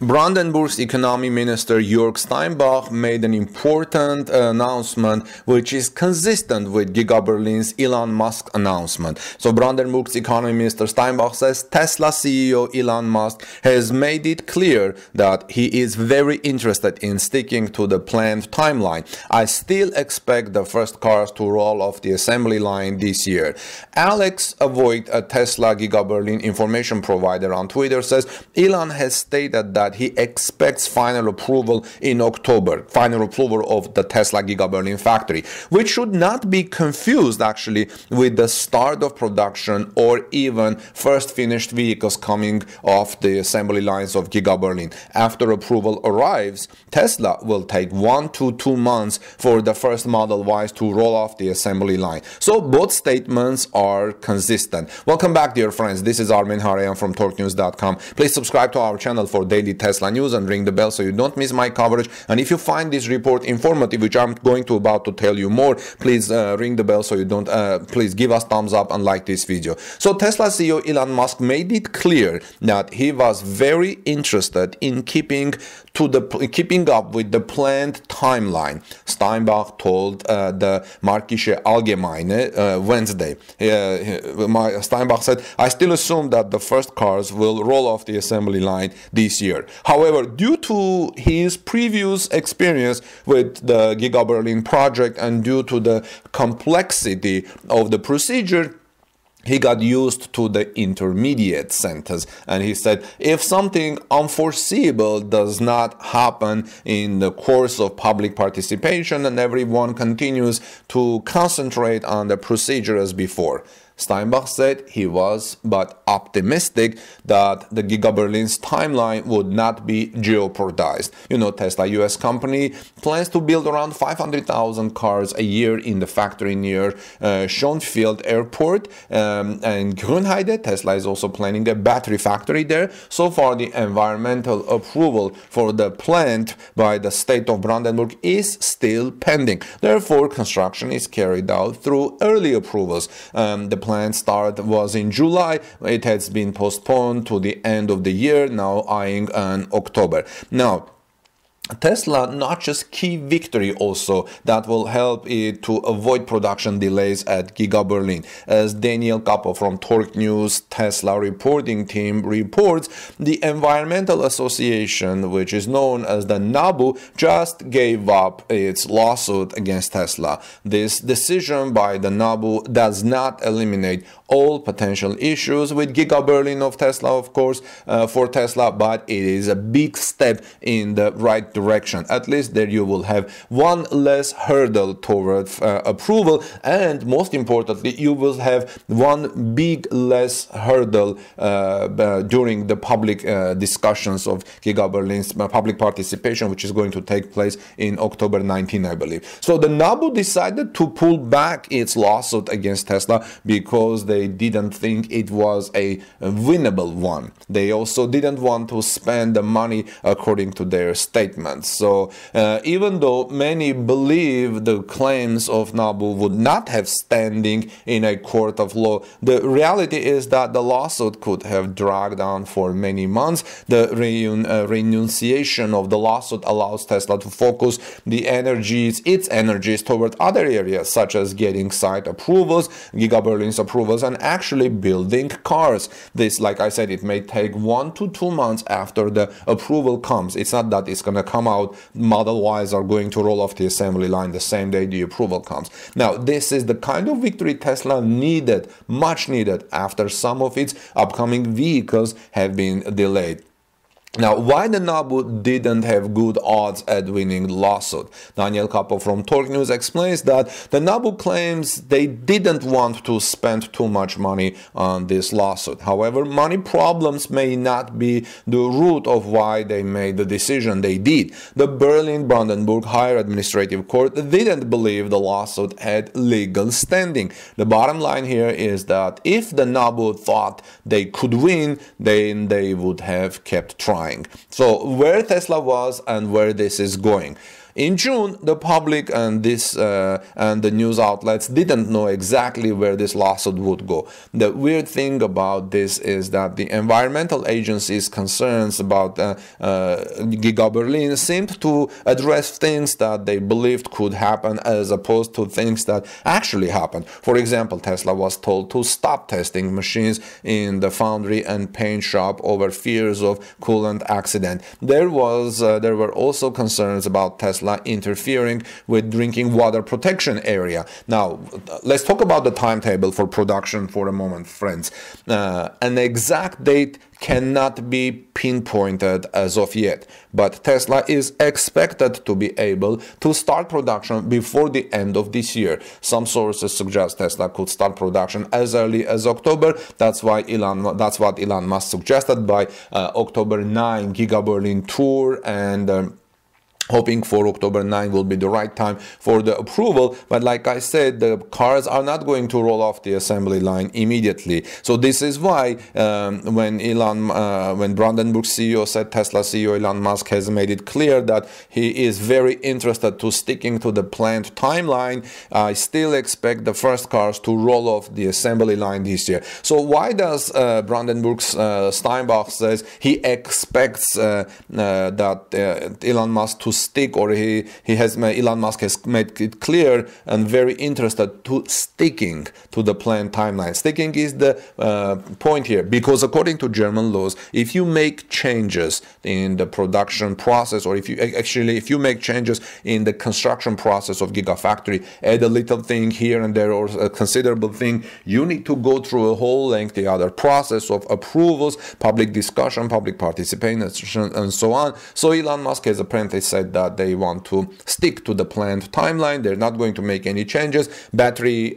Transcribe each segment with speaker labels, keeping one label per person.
Speaker 1: Brandenburg's economy minister Jörg Steinbach made an important announcement which is consistent with Giga Berlin's Elon Musk announcement. So Brandenburg's economy minister Steinbach says Tesla CEO Elon Musk has made it clear that he is very interested in sticking to the planned timeline. I still expect the first cars to roll off the assembly line this year. Alex Avoigt, a Tesla Giga Berlin information provider on Twitter, says Elon has stated that he expects final approval in October, final approval of the Tesla Giga Berlin factory, which should not be confused actually with the start of production or even first finished vehicles coming off the assembly lines of Giga Berlin. After approval arrives, Tesla will take 1 to 2 months for the first Model Ys to roll off the assembly line. So both statements are consistent. Welcome back, dear friends. This is Armen Hareyan from TorqueNews.com. Please subscribe to our channel for daily Tesla news and ring the bell so you don't miss my coverage. And if you find this report informative, which I'm going to about to tell you more, please ring the bell so you don't, please give us thumbs up and like this video. So Tesla CEO Elon Musk made it clear that he was very interested in keeping up with the planned timeline. Steinbach told the Märkische Allgemeine Wednesday. Steinbach said, I still assume that the first cars will roll off the assembly line this year. However, due to his previous experience with the Giga Berlin project and due to the complexity of the procedure, he got used to the intermediate sentence, and he said, if something unforeseeable does not happen in the course of public participation and everyone continues to concentrate on the procedure as before. Steinbach said he was but optimistic that the Giga Berlin's timeline would not be jeopardized. You know, Tesla US company plans to build around 500,000 cars a year in the factory near Schönefeld Airport and Grünheide. Tesla is also planning a battery factory there. So far, the environmental approval for the plant by the state of Brandenburg is still pending. Therefore, construction is carried out through early approvals. The planned start was in July. It has been postponed to the end of the year, now eyeing on October. Now, Tesla notches key victory also that will help it to avoid production delays at Giga Berlin. As Daniel Capo from Torque News Tesla reporting team reports, the Environmental Association, which is known as the NABU, just gave up its lawsuit against Tesla. This decision by the NABU does not eliminate all potential issues with Giga Berlin of Tesla, of course, for Tesla, but it is a big step in the right direction. At least there you will have one less hurdle toward approval, and most importantly, you will have one big less hurdle during the public discussions of Giga Berlin's public participation, which is going to take place in October 19, I believe. So the NABU decided to pull back its lawsuit against Tesla because they didn't think it was a winnable one. They also didn't want to spend the money according to their statements. So even though many believe the claims of NABU would not have standing in a court of law, the reality is that the lawsuit could have dragged on for many months. The renunciation of the lawsuit allows Tesla to focus its energies toward other areas, such as getting site approvals, Giga Berlin's approvals, and actually building cars. This, like I said, it may take 1 to 2 months after the approval comes. It's not that it's going to come out, Model Ys are going to roll off the assembly line the same day the approval comes. Now, this is the kind of victory Tesla needed, much needed, after some of its upcoming vehicles have been delayed. Now, why the NABU didn't have good odds at winning the lawsuit? Daniel Capo from Torque News explains that the NABU claims they didn't want to spend too much money on this lawsuit. However, money problems may not be the root of why they made the decision they did. The Berlin-Brandenburg Higher Administrative Court didn't believe the lawsuit had legal standing. The bottom line here is that if the NABU thought they could win, then they would have kept trying. So where Tesla was and where this is going. In June, the public and the news outlets didn't know exactly where this lawsuit would go. The weird thing about this is that the environmental agency's concerns about Giga Berlin seemed to address things that they believed could happen as opposed to things that actually happened. For example, Tesla was told to stop testing machines in the foundry and paint shop over fears of coolant accident. There were also concerns about Tesla interfering with drinking water protection area. Now, let's talk about the timetable for production for a moment, friends. An exact date cannot be pinpointed as of yet, but Tesla is expected to be able to start production before the end of this year. Some sources suggest Tesla could start production as early as October. That's what Elon Musk suggested by October 9 Giga Berlin tour, and hoping for October 9 will be the right time for the approval. But like I said, the cars are not going to roll off the assembly line immediately. So this is why when Brandenburg CEO said Tesla CEO Elon Musk has made it clear that he is very interested to sticking to the planned timeline, I still expect the first cars to roll off the assembly line this year. So why does Brandenburg Steinbach says he expects that Elon Musk to stick, or Elon Musk has made it clear and very interested to sticking to the planned timeline. Sticking is the point here, because according to German laws, if you make changes in the production process, or if you make changes in the construction process of Gigafactory, add a little thing here and there or a considerable thing, you need to go through a whole lengthy other process of approvals, public discussion, public participation, and so on. So Elon Musk has apparently said that they want to stick to the planned timeline. They're not going to make any changes. Battery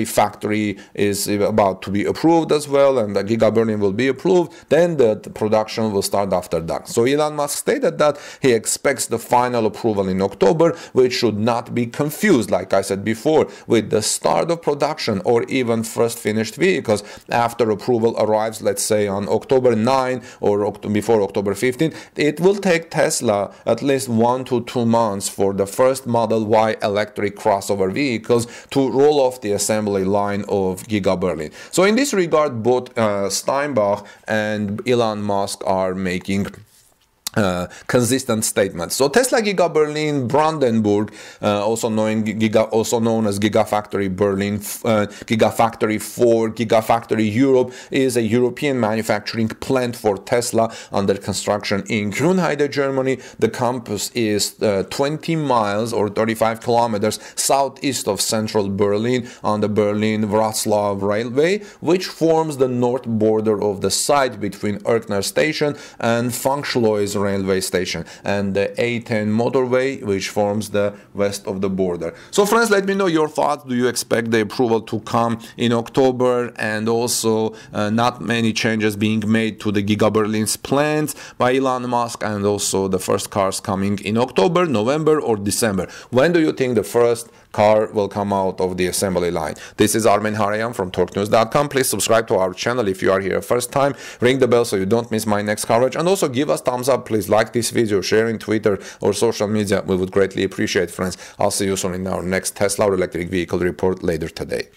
Speaker 1: factory is about to be approved as well, and the Giga Berlin will be approved. Then the production will start after that. So Elon Musk stated that he expects the final approval in October, which should not be confused, like I said before, with the start of production or even first finished vehicles. After approval arrives, let's say on October 9 or before October 15, it will take Tesla at least 1 to 2 months for the first Model Y electric crossover vehicles to roll off the assembly line of Giga Berlin. So in this regard, both Steinbach and Elon Musk are making consistent statements. So Tesla Giga Berlin Brandenburg, also known as Gigafactory Berlin, Gigafactory 4, Gigafactory Europe, is a European manufacturing plant for Tesla under construction in Grünheide, Germany. The campus is 20 miles or 35 kilometers southeast of central Berlin on the Berlin-Wroclaw Railway, which forms the north border of the site between Erkner Station and Funkschleus railway station, and the A10 motorway, which forms the west of the border. So friends, let me know your thoughts. Do you expect the approval to come in October, and also not many changes being made to the Giga Berlin's plans by Elon Musk, and also the first cars coming in October, November, or December? When do you think the first car will come out of the assembly line? This is Armen Hareyan from TorqueNews.com. Please subscribe to our channel if you are here first time. Ring the bell so you don't miss my next coverage, and also give us thumbs up. Please like this video, share in Twitter or social media. We would greatly appreciate, friends. I'll see you soon in our next Tesla or electric vehicle report later today.